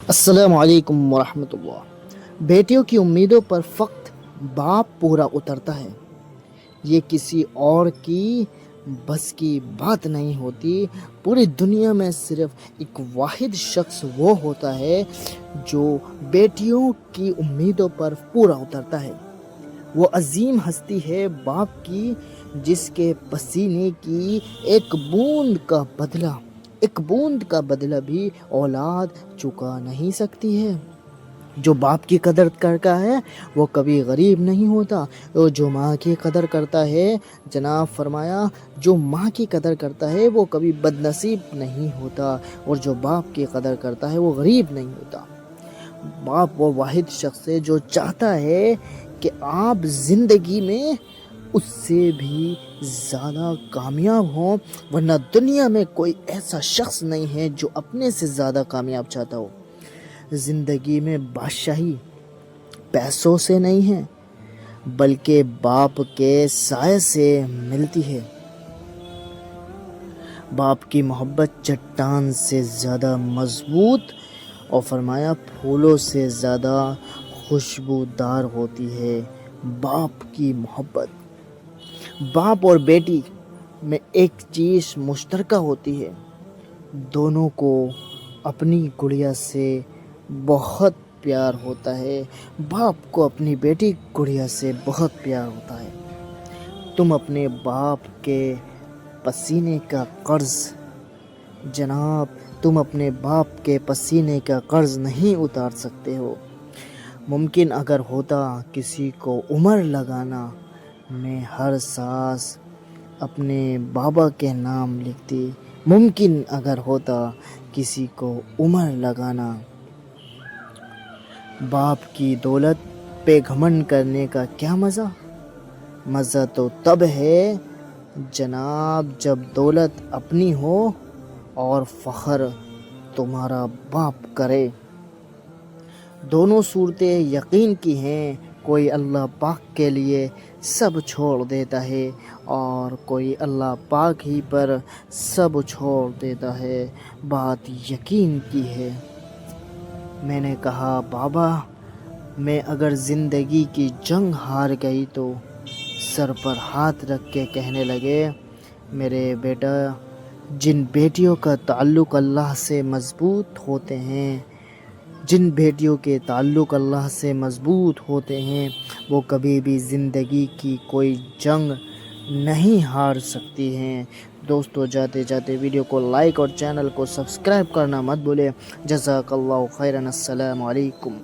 السلام علیکم ورحمۃ اللہ۔ بیٹیوں کی امیدوں پر فقط باپ پورا اترتا ہے، یہ کسی اور کی بس کی بات نہیں ہوتی۔ پوری دنیا میں صرف ایک واحد شخص وہ ہوتا ہے جو بیٹیوں کی امیدوں پر پورا اترتا ہے۔ وہ عظیم ہستی ہے باپ کی، جس کے پسینے کی ایک بوند کا بدلہ بھی اولاد چکا نہیں سکتی ہے۔ جو باپ کی قدر کرتا ہے وہ کبھی غریب نہیں ہوتا، اور جو ماں کی قدر کرتا ہے، جناب فرمایا، جو ماں کی قدر کرتا ہے وہ کبھی بد نصیب نہیں ہوتا، اور جو باپ کی قدر کرتا ہے وہ غریب نہیں ہوتا۔ باپ وہ واحد شخص ہے جو چاہتا ہے کہ آپ زندگی میں اس سے بھی زیادہ کامیاب ہوں، ورنہ دنیا میں کوئی ایسا شخص نہیں ہے جو اپنے سے زیادہ کامیاب چاہتا ہو۔ زندگی میں بادشاہی پیسوں سے نہیں ہے، بلکہ باپ کے سائے سے ملتی ہے۔ باپ کی محبت چٹان سے زیادہ مضبوط، اور فرمایا پھولوں سے زیادہ خوشبودار ہوتی ہے۔ باپ کی محبت، باپ اور بیٹی میں ایک چیز مشترکہ ہوتی ہے، دونوں کو اپنی گڑیا سے بہت پیار ہوتا ہے۔ باپ کو اپنی بیٹی گڑیا سے بہت پیار ہوتا ہے۔ تم اپنے باپ کے پسینے کا قرض تم اپنے باپ کے پسینے کا قرض نہیں اتار سکتے ہو۔ ممکن اگر ہوتا کسی کو عمر لگانا، میں ہر سانس اپنے بابا کے نام لکھتی۔ ممکن اگر ہوتا کسی کو عمر لگانا۔ باپ کی دولت پہ گھمنڈ کرنے کا کیا مزہ؟ مزہ تو تب ہے جناب جب دولت اپنی ہو اور فخر تمہارا باپ کرے۔ دونوں صورتیں یقین کی ہیں، کوئی اللہ پاک کے لیے سب چھوڑ دیتا ہے، اور کوئی اللہ پاک ہی پر سب چھوڑ دیتا ہے۔ بات یقین کی ہے۔ میں نے کہا، بابا، میں اگر زندگی کی جنگ ہار گئی تو سر پر ہاتھ رکھ کے کہنے لگے، میرے بیٹا، جن بیٹیوں کا تعلق اللہ سے مضبوط ہوتے ہیں وہ کبھی بھی زندگی کی کوئی جنگ نہیں ہار سکتی ہیں۔ دوستو، جاتے جاتے ویڈیو کو لائک اور چینل کو سبسکرائب کرنا مت بھولے۔ جزاک اللہ خیرا۔ السلام علیکم۔